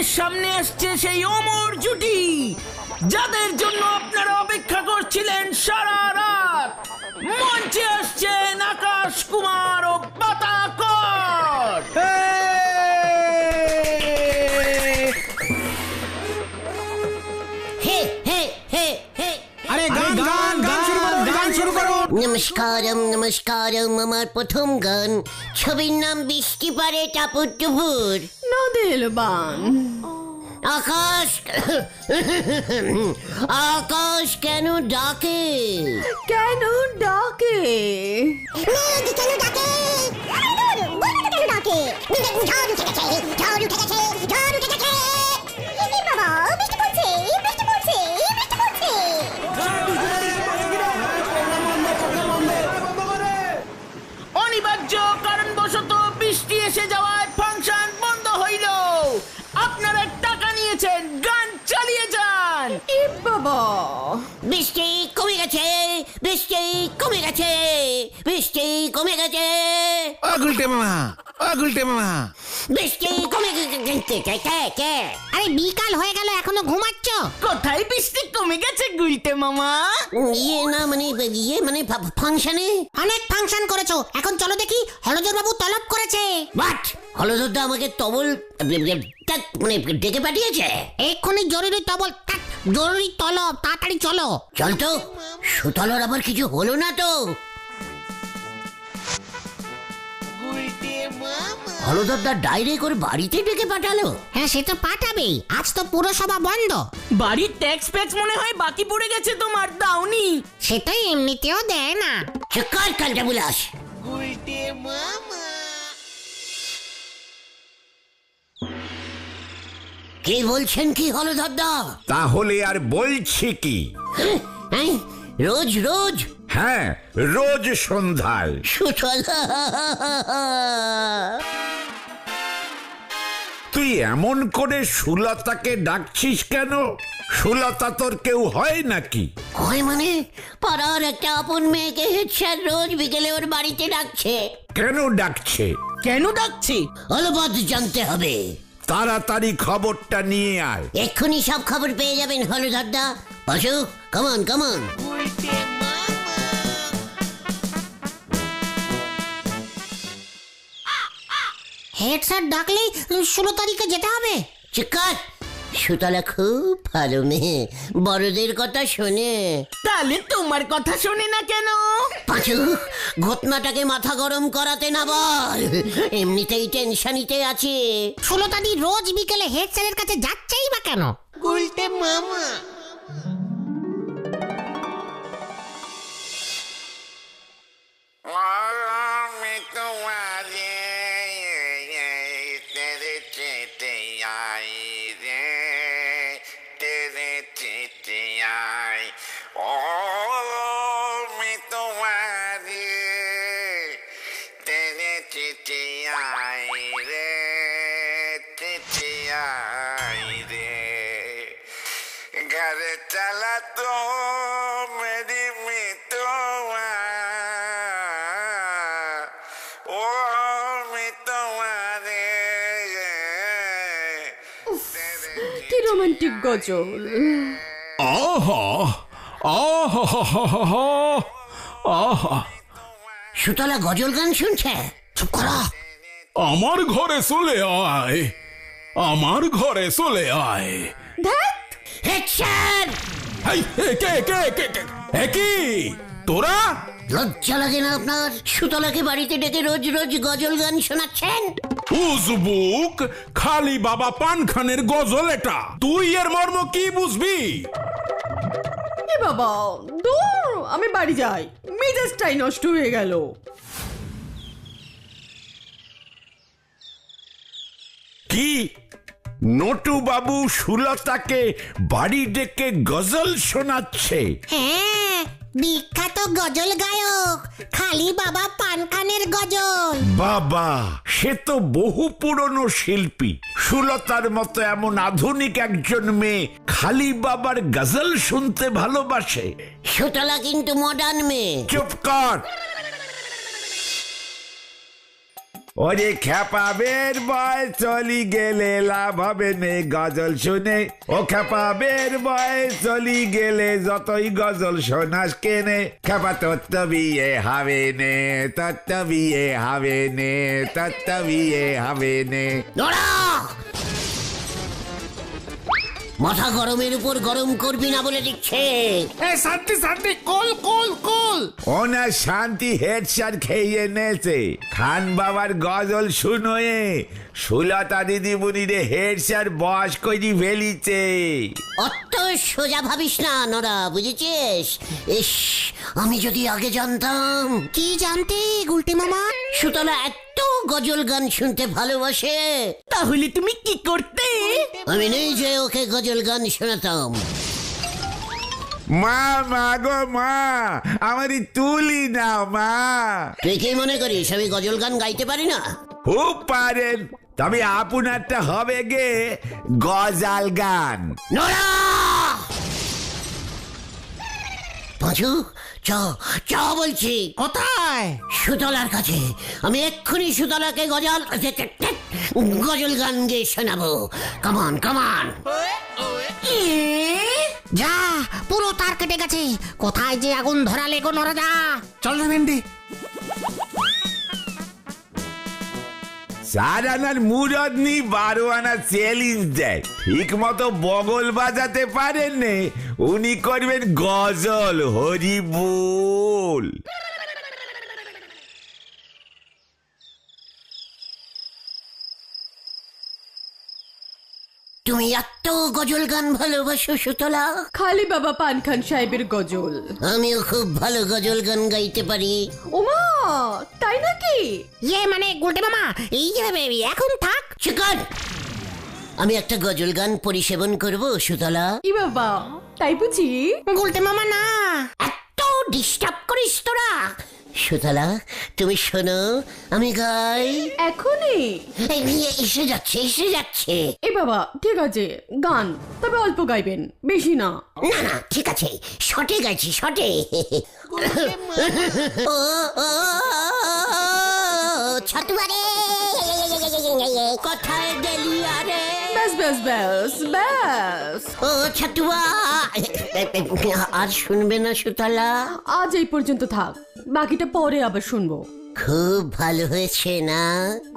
আপনাদের সামনে আসছে সেই অমর জুটি, যাদের জন্য আপনারা অপেক্ষা করছিলেন সারা রাত। মঞ্চে আসছেন আকাশ কুমার ও বাতাকর। হে হে হে হে আরে গান গান গান শুরু করো, গান শুরু করো। নমস্কারম নমস্কারম, আমার প্রথম গান। ছবির নাম বৃষ্টি পারে টাপুর টুপুর। নদেল বান আকাশ আকাশ কেন ডাকে? কেন ডাকে? মেঘ কেন ডাকে? বলবে কেন ডাকে? ঝড় উঠে গেছে, ঝড় উঠে গেছে, ঝড় উঠে গেছে। এ বাবা, বৃষ্টি পড়ছে, বৃষ্টি পড়ছে, বৃষ্টি পড়ছে। অনিবার্য কারণবশত বৃষ্টি এসে যাওয়ায় ফাংশন বন্ধ হইল। আপনারা টাকা নিয়েছেন, গান চালিয়ে যান। এ বাবা, বৃষ্টি কমে গেছে, বৃষ্টি কমে গেছে, বৃষ্টি কমে গেছে, গুলটে মামা, গুলটে মামা। বৃষ্টি কমে গেছে। কে? আরে বিকাল হয়ে গেল, এখনো ঘুমাচ্ছ? কোথায় বৃষ্টি কমে গেছে গুলটে মামা? মানে ফাংশনে। অনেক ফাংশন করেছো, এখন চলো দেখি হলদর বাবু তলব করেছে। বাট হলদরদা আমাকে তবল মানে ডেকে পাঠিয়েছে। এক্ষুনি জরুরি জরুরি তলব, তাড়াতাড়ি চলো। চল তো, সুতলার আবার কিছু হলো না তো? হলদরদা ডাইরেক্ট করে বাড়িতে ডেকে পাঠালো। হ্যাঁ, সে তো পাঠাবেই, আজ তো পুরসভা বন্ধ। বাড়ির ট্যাক্স ফ্যাক্স মনে হয় বাকি পড়ে গেছে তোমার, দাওনি? সেটাই এমনিতেও দেয় না। চক্কর কালটা বুলাস। কি বলছেন কি হলদরদা? তাহলে আর বলছি কি? হ্যাঁ, রোজ রোজ হ্যাঁ, রোজ সন্ধ্যায়। সুতলা তুই এমন করে সুলতাকে ডাকছিস কেন? সুলতা তোর কেউ হয় নাকি? হয় মানে? পাড়ার একটা আপন মেয়েকে হেড স্যার রোজ বিকেলে ওর বাড়িতে ডাকছে। কেন ডাকছে? কেন ডাকছি? অলবাদ জানতে হবে। তাড়াতাড়ি খবরটা নিয়ে আয়। এক্ষুনি সব খবর পেয়ে যাবেন হলদরদা। বাসু, কামান কামান। হেড স্যার ডাকলেই 16 তারিখে যেতে হবে। চিকার, সুতলা খুব ভালো মেয়ে, বড়দের কথা শোনে। তাহলে তোমার কথা শোনে না কেন? পাঁচু, ঘটনাটাকে মাথা গরম করাতে না বল, এমনিতেই টেনশনিতে আছে। 16 তারিখ রোজ বিকেলে হেড স্যারের কাছে যাচ্ছেই বা কেন? घर चला तो मेरी मितवा ओ मितवारे কি রোমান্টিক গজল। আহা আহা আহা। সুতলা গজল গান শুনছে? চুপ করো। আমার ঘরে চলে আয়, আমার ঘরে চলে আয়। ধ্যাৎ, হেড স্যার! এই, কে কে কে কে? কি তোরা? লজ্জা লাগে না আপনার? সুতলাকে বাড়িতে ডেকে রোজ রোজ গজল গান শোনাচ্ছেন? উজবুক, খালি বাবা পান খানের গজল এটা। তুই এর মর্ম কি বুঝবি? এ বাবা, দূর, আমি বাড়ি যাই, মেজাজটাই নষ্ট হয়ে গেল। কি? নটু বাবু সুলতাকে বাড়ি ডেকে গজল শোনাচ্ছে? হ্যাঁ, বিখ্যাত গজল গায়ক খালি বাবা পানখানের গজল। বাবা, সে তো বহু পুরনো শিল্পী। সুলতার মতো এমন আধুনিক একজন মেয়ে খালি বাবার গজল শুনতে ভালোবাসে? সুতলা কিন্তু মডার্ন মেয়ে। চুপ কর। ওরে খেপাবের বয়স চলি গেলে লাভ হবে নে গজল শুনে, ও খেপাবের বয়স চলি গেলে যতই গজল শোনাস কেনে, খেপা তোর তো বিয়ে হবে নে, তোর তো বিয়ে হবে নে, তোর তো বিয়ে হবে নে। নোরা! মাথা গরমের উপর গরম করবি না বলে দিচ্ছে। শান্তি শান্তি, কোল কোল কোল। ওনার শান্তি হেড স্যার খেয়ে নেছে, খান বাবার গজল শুনোয়ে সুলতা দিদিমণিরে হেড স্যার বস করি ফেলিছে। অত সোজা ভাবিস না নোরা, বুঝেছিস? ইস, আমি যদি আগে জানতাম। কি জানতে গুলটে মামা? সুতলা এত গজল গান শুনতে ভালোবাসে, তাহলে তুমি কি করতে? আমি নিজে ওকে গজল গান শোনাতাম। মা মা গো মা, আমারই তুলি নাও মা। তুই কি মনে করিস আমি গজল গান গাইতে পারি না? খুব পারেন, তবে আপনারটা হবে গে গজাল গান। নোরা! পাঁচু, চ চ বলছি। কোথায়? সুতলার কাছে। আমি এক্ষুনি সুতলাকে গজল গান গিয়ে শোনাবো। কামান কামান। যা, পুরো তার কেটে গেছে। কোথায় যে আগুন ধরালে গো নরা, যা। চল রে ভেন্ডি। 4 আনার মুরদ নি 12 আনা চ্যালেঞ্জ দেয়। ঠিক মতো বগল বাজাতে পারেন নে, উনি করবেন গজল হরি বল। তুমি এত গজল গান ভালোবাসো সুতলা? খালি বাবা পান খান সাহেবের গজল। আমিও খুব ভালো গজল গান গাইতে পারি। ওমা, তাই নাকি? মানে গুলটে মামা, এই যে এখন থাক। চিকন, আমি একটা গজল গান পরিবেশন করব সুতলা। ই বাবা, তাই বুঝি? গুলটে মামা না। এত ডিস্টার্ব করিস তোরা। সুতলা, তুমি শোনো, আমি গাই। এখনই? এসে যাচ্ছে এসে যাচ্ছে। এ বাবা, ঠিক আছে, গান, তবে অল্প গাইবেন, বেশি না। না না, ঠিক আছে, শটে গাইছি শটে। ও ও ছাতুয়ারে, কোথায় গেলি আরে? ব্যাস ব্যাস ব্যাস ব্যাস। ও ছাতুয়া, আর শুনবে না সুতলা? আজ এই পর্যন্ত থাক, বাকিটা পরে আবার শুনবো। খুব ভালো হয়েছে না?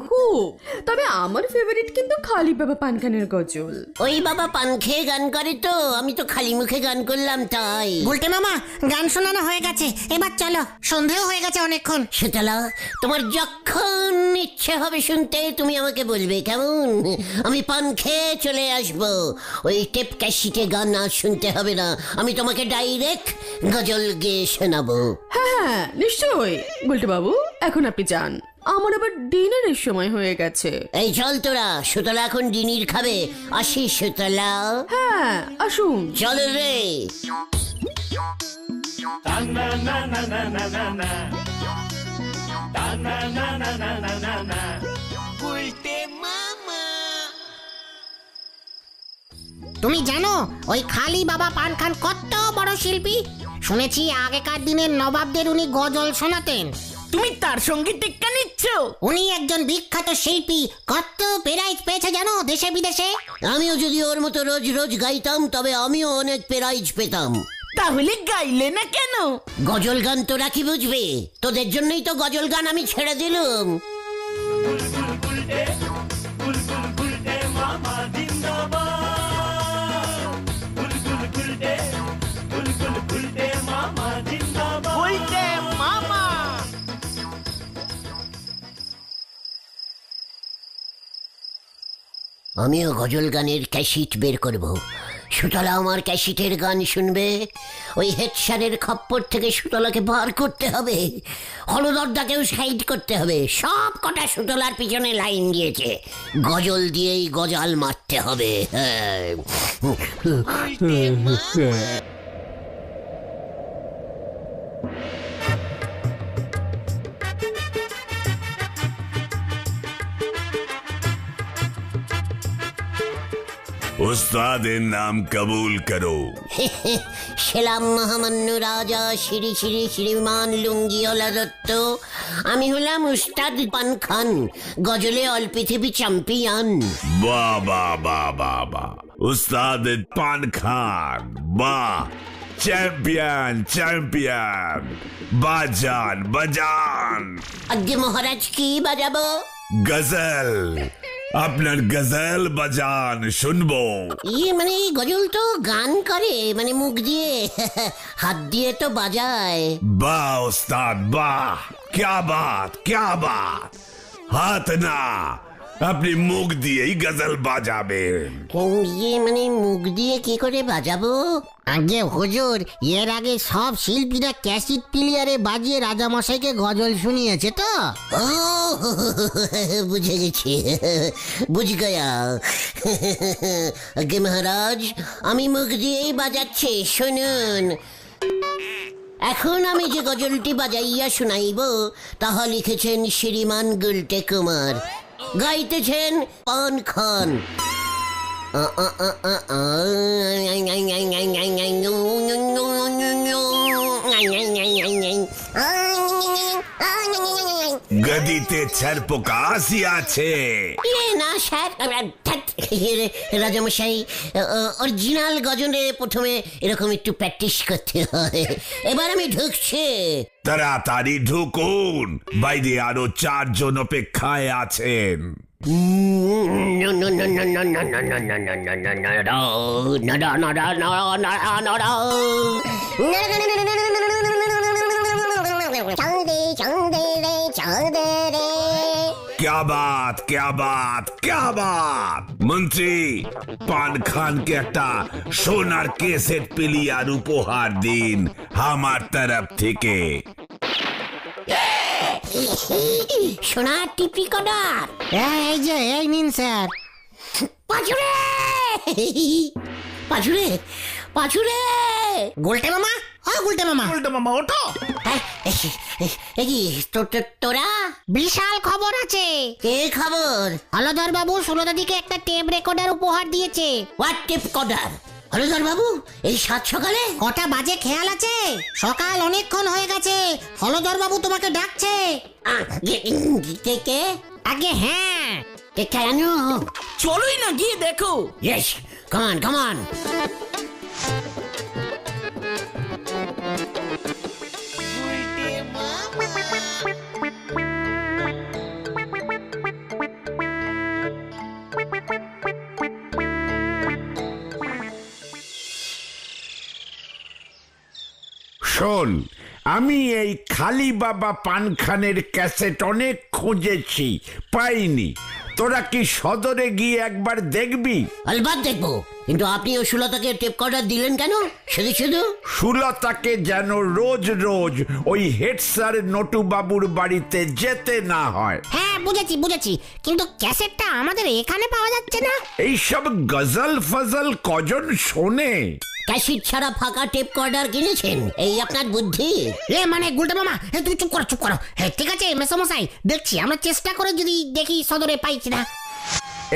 খুব। তবে আমার ফেভারিট কিন্তু খালি বাবা পানখানের গজল। ওই বাবা পান খেয়ে গান করে তো, আমি তো খালি মুখে গান করলাম তাই। গুলটে মামা, গান শোনানো হয়ে গেছে, এবার চলো, সন্ধেও হয়ে গেছে অনেকক্ষণ। সুতলা, তোমার যখন ইচ্ছে হবে শুনতে তুমি আমাকে বলবে, কেমন? আমি পান খেয়ে চলে আসবো। ওই টেপ ক্যাসেটে গান আর শুনতে হবে না, আমি তোমাকে ডাইরেক্ট গজল গেয়ে শোনাবো। হ্যাঁ, নিশ্চয়ই। গুলটে বাবু, এখন আপনি যান, আমার আবার ডিনারের সময় হয়ে গেছে। এই চল তোরা, সুতলা এখন ডিনির খাবে। আসি সুতলা। হ্যাঁ, আসুন। চল রে। তুমি জানো ওই খালি বাবা পান খান কত বড় শিল্পী? শুনেছি আগেকার দিনের নবাবদের উনি গজল শোনাতেন। তুমি তার সঙ্গে টেক্কা নিচ্ছ? উনি একজন বিখ্যাত শিল্পী, কত প্রাইজ পেয়েছে জানো দেশে বিদেশে। আমিও যদি ওর মতো রোজ রোজ গাইতাম তবে আমিও অনেক প্রাইজ পেতাম। তাহলে গাইলে না কেন? গজল গান তোরা কি বুঝবে? তোদের জন্যই তো গজল গান আমি ছেড়ে দিলুম। বলতে মামা। আমিও গজল গানের ক্যাসেট বের করব। সুতলা আমার ক্যাসেটের গান শুনবে। ওই হেড স্যারের খপ্পর থেকে সুতলাকে বার করতে হবে, হলদরদাকেও সাইড করতে হবে। সব কটা সুতলার পিছনে লাইন দিয়েছে, গজল দিয়েই গজাল মারতে হবে। উস্তাদের নাম কবুল করো। সেলাম মহামান্য রাজা শ্রী শ্রী শ্রীমান লুঙ্গিওয়ালা দত্ত। আমি হলাম উস্তাদ পান খান, গজলে অল পৃথিবী চ্যাম্পিয়ন। বাহ বাহ বাহ বাহ বাহ, উস্তাদ পান খান, বাহ, চ্যাম্পিয়ন চ্যাম্পিয়ন, বাজান বাজান। আজ্ঞে মহারাজ, কি বাজাবো? গজল, আপনার গজল বাজান, শুনবো। মানে গজল তো গান করে, মানে মুখ দিয়ে, হাত দিয়ে তো বাজায়। বাহ উস্তাদ বাহ, ক্যা বাত ক্যা বাত, হাত না, আপনি মুখ দিয়েই গজল বাজাবেন। মানে মুখ দিয়ে কি করে বাজাবো? আগে হুজুর, এর আগে সব শিল্পীরা ক্যাসেট প্লেয়ারে বাজিয়ে রাজামশাইকে গজল শুনিয়েছে তো। ও বুঝে গেছি, বুঝ গয়া। আগে মহারাজ, আমি মুখ দিয়েই বাজাচ্ছি, শুনুন। এখন আমি যে গজলটি বাজাইয়া শুনাইব তাহা লিখেছেন শ্রীমান গুলটে কুমার, গাইতেছেন পান খান। গদিতে ছারপোকা আসিয়াছে। না স্যার, রাজামশাই, অরিজিনাল গজলে প্রথমে এরকম একটু প্র্যাকটিস করতে হয়। এবার আমি ঢুকছি। তাড়াতাড়ি ঢুকুন, বাইরে আরো 4 জন অপেক্ষায় আছেন। চাঁদে চাঁদে রে চাঁদে রে। क्या बात क्या बात क्या बात। মন্ত্রী, পান খানকে একটা সোনার কেসেট প্লেয়ার উপহার দিন আমার তরফ থেকে। সোনার টিপি কটার? এই যে, এই নিন স্যার। পাঁচুরে পাঁচুরে পাঁচুরে। গুলটে মামা, ও গুলটে মামা, তোরা বিশাল খবর আছে। কে খবর? হলধর বাবু সুলতাদিকে একটা টেপ রেকর্ডার উপহার দিয়েছে। হোয়াট টেপ কটার? হলধর বাবু এই 7 সকালে? কটা বাজে খেয়াল আছে? সকাল অনেকক্ষণ হয়ে গেছে, হলধর বাবু তোমাকে ডাকছে। কে কে? আগে হ্যাঁ, কে কেন? চলোই না গিয়ে দেখো। ইয়েস, কামান কামান। শোন, আমি এই খালি বাবা পানখানের ক্যাসেট অনেক খুঁজেছি, পাইনি। তোরা কি সদরে গিয়ে একবার দেখবি? আলবাত দেখবো, কিন্তু আপনি ও সুলতাকে টেপ কর্ডার দিলেন কেন? শুধু শুধু সুলতাকে যেন রোজ রোজ ওই হেড স্যার নটু বাবুর বাড়িতে যেতে না হয়। হ্যাঁ বুঝেছি বুঝেছি, কিন্তু ক্যাসেটটা আমাদের এখানে পাওয়া যাচ্ছে না। এইসব গজল ফজল কজন শোনে? ক্যাসেট ছাড়া ফাঁকা টেপ কর্ডার কিনেছেন, এই আপনার বুদ্ধি? এ মানে গুলটে মামা, তুমি চুপ করো চুপ করো। হ্যাঁ ঠিক আছে মেসমশাই, দেখছি আমরা চেষ্টা করে যদি দেখি সদরে পাই কিনা।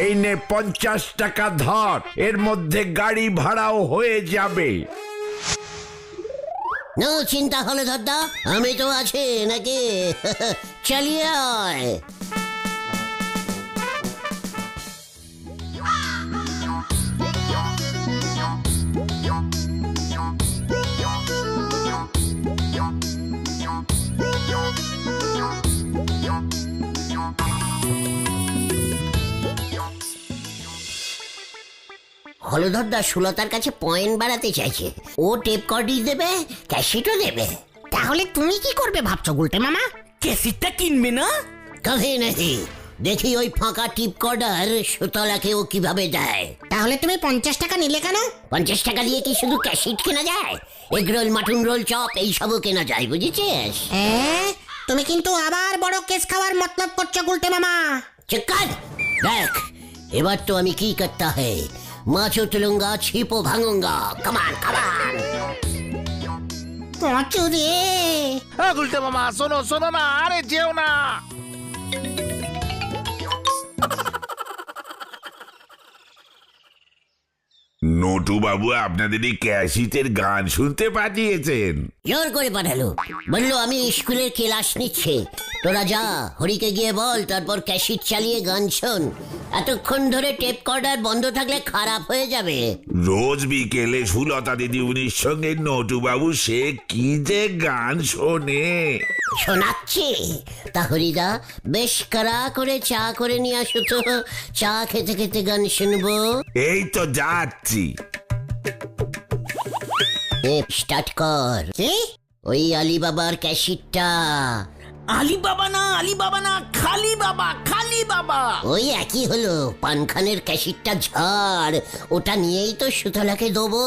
এই নে 50 টাকা ধর, এর মধ্যে গাড়ি ভাড়াও হয়ে যাবে। নো চিন্তা হলে দাদা, আমি তো আছি নাকি। চালিয়ে আয়। হলধরদা সুলতার কাছে পয়েন্ট বাড়াতে চাইছে, ও টেপ কর্ডই দেবে, ক্যাসেটও দেবে। তাহলে তুমি কি করবে ভাবছো গুলটে মামা? ক্যাসেটটা কিনবে না? কবে নাকি দেখি ওই ফাঁকা টিপ কর্ডার সুতলাকে ও কিভাবে দেয়। তাহলে তুমি 50 টাকা নিলে কেন? 50 টাকা দিয়ে কি শুধু ক্যাসেট কেনা যায়? এগরোল, মাটন রোল, চপ এইসবও কেনা যায়, বুঝেছিস? তুমি কিন্তু আবার বড় কেস খাওয়ার মতলব করছো গুলটে মামা। চিক্কার দেখ, এবার তো আমি কি করতে হয়, মাছও তুলুঙ্গা, ছিপও ভাঙুঙ্গা। কামান কামান। পাঁচু রে, গুলটে মামা শোনো শোনো না, আরে যেও না। নটু বাবু আপনাদের এই ক্যাসিটের গান শুনতে পাঠিয়েছেন। জোর করে পাঠালো, বললো আমি স্কুলের ক্লাস নিচ্ছে, তোরা যা হরিকে গিয়ে বল, তারপর ক্যাসিট চালিয়ে গান শোন। এতক্ষণ ধরে টেপ কর্ডার বন্ধ থাকলে খারাপ হয়ে যাবে। রোজ বিকেলে সুলতা দিদিমণির সঙ্গে নটু বাবু সে কি যে গান শোনে। শোনাচ্ছি তা হরিদা, বেশ কড়া করে চা করে নিয়ে আসো তো, চা খেতে খেতে গান শুনবো। এই তো যাচ্ছি। স্টার্ট কর। ওই আলিবাবার ক্যাসিটটা। আলিবাবা না খালি বাবা, খালি বাবা। ওই একই হলো, পানখানের ক্যাসিটটা ঝাড়, ওটা নিয়েই তো সুতলাকে দেবো।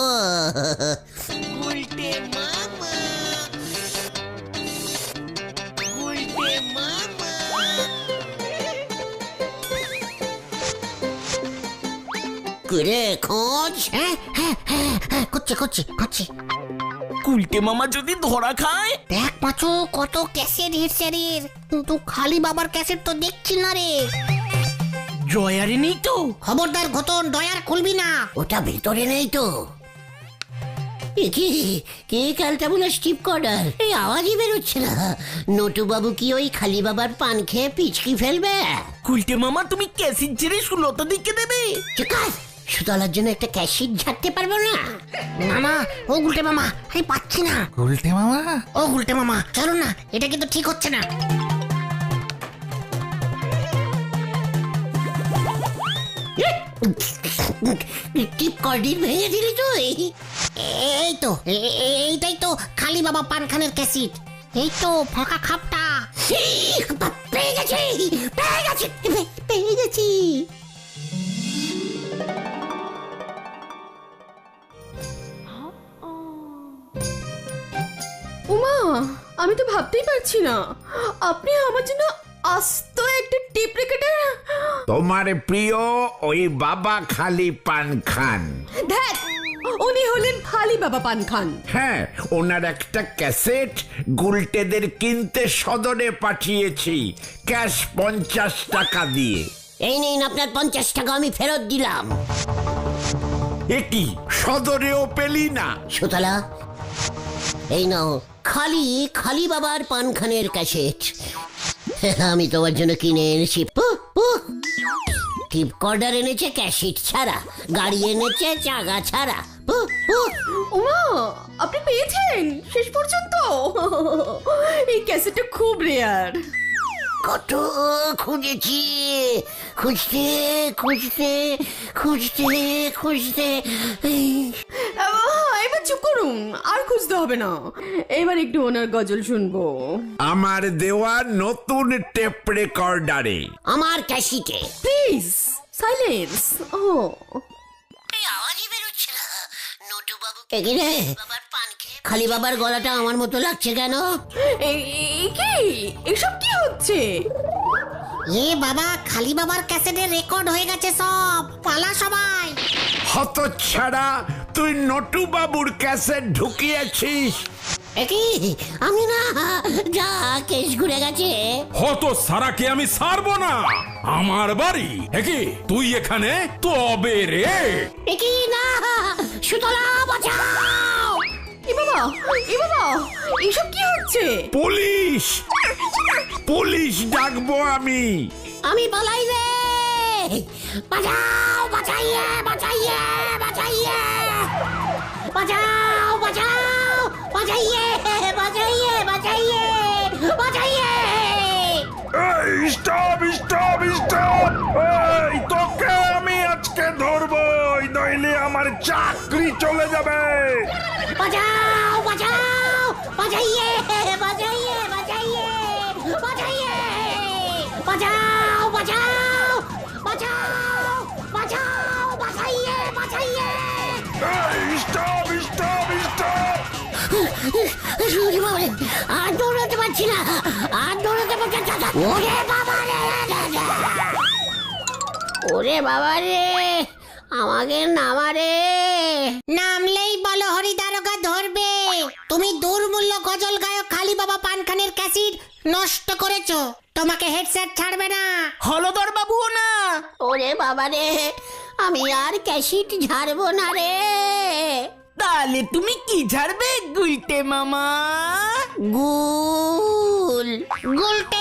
করে খোঁজ। করছি। গুলটে মামা যদি ধরা খায়। দেখ পাঁচু, কত ক্যাসেট হেডসেটের, কিন্তু খালি বাবার ক্যাসেট তো দেখছি না রে। ড্রয়ারে নেই তো? খবরদার ঘটন, ডয়ার খুলবি না। ওটা ভেতরে নেই তো। কে ক্যালটা বলে স্টিপ কর্ডার, এই আওয়াজই বেরোচ্ছে না। নটু বাবু কি ওই খালি বাবার পান খেয়ে পিচকি ফেলবে? গুলটে মামা তুমি ক্যাসিট ছেড়ে সুলতা দিকে দেবে? চিকাস, সুতলার জন্য একটা ক্যাসিট ঝাড়তে পারবো না? মামা, ও গুলটে মামা, আমি পাচ্ছি না। গুলটে মামা, ও গুলটে মামা, চলো না, এটা কিন্তু ঠিক হচ্ছে না। টিপ কর্ডির ভেঙে দিলি তুই। এইটাই তো খালি বাবা পানখানের ক্যাসিট। এই তো ফাঁকা খাপটা। পেয়ে গেছি। উমা, আমি তো ভাবতেই পারছি না আপনি আমার জন্য আস্ত একটা টিপ রেখেটা। তোমার প্রিয় ওই বাবা খালি পান খান। ধ্যাৎ, উনি হলেন খালি বাবা পান খান। হ্যাঁ, ওনার একটা ক্যাসেট গুলটেদের কিনতে সদরে পাঠিয়েছি, ক্যাশ 50 টাকা দিয়ে। এই নিন আপনার 50 টাকা, আমি ফেরত দিলাম। একই সদরেও পেলি না? সুতলা, এই নাও খালি বাবার পানখানের ক্যাসেট। আমি তোমার জন্য কিনে এনেছি। টিপ কর্ডার এনেছে ক্যাসেট ছাড়া, গাড়ি এনেছে চাগা ছাড়া। উমা, আপনি পেয়েছেন শেষ পর্যন্ত? এই ক্যাসেটটা খুব রেয়ার। কত খুঁজেছি, খুঁজতে এবার চুপ করুন, আর খুঁজতে হবে না। এবার একটু ওনার গজল শুনবো। আমার দেওয়া নতুন টেপ রেকর্ডারে, আমার ক্যাসেটে। Please silence. ও, এই আওয়াজই বেরোচ্ছে না। নটু বাবু রে, খালি বাবার গলাটা আমার মতো লাগছে কেন? কি এসব কি হচ্ছে? এ বাবা, খালি বাবার ক্যাসেটে রেকর্ড হয়ে গেছে সব, পালা সবাই। হতচ্ছাড়া, তুই নটু বাবুর ক্যাসেট ঢুকিয়েছিস। একই আমি না, যা কেস ঘুরে গেছে। হত সারাকে আমি ছাড়বো না, আমার বাড়ি। একই তুই এখানে তবে রে। একই না, সুতলা বাঁচাও। এ বাবা, এসব কি হচ্ছে? পুলিশ ডাকবো আমি। আমি পালাই রে, বাঁচাও, বাঁচাইয়ে। স্টপ! এই তোকে আমি আজকে ধরবই, নইলে আমার চাকরি চলে যাবে। বাঁচাও, বাঁচাইয়ে। স্টপ! আর দৌড়াতে পারছি না, ওরে বাবা রে, আমাকে নামারে। নামলেই বলো হরি দারোগা ধরবে। তুমি দুর্মূল্য গজল গায়ক খালি বাবা পানখানের ক্যাসেট নষ্ট করেছো, তোমাকে হেডসেট ছাড়বে না। হলদর বাবুও না। ওরে বাবা রে, আমি আর ক্যাসিট ঝাড়বো না রে। তাহলে তুমি কি ঝাড়বে গুলটে মামা? গুল গুলটে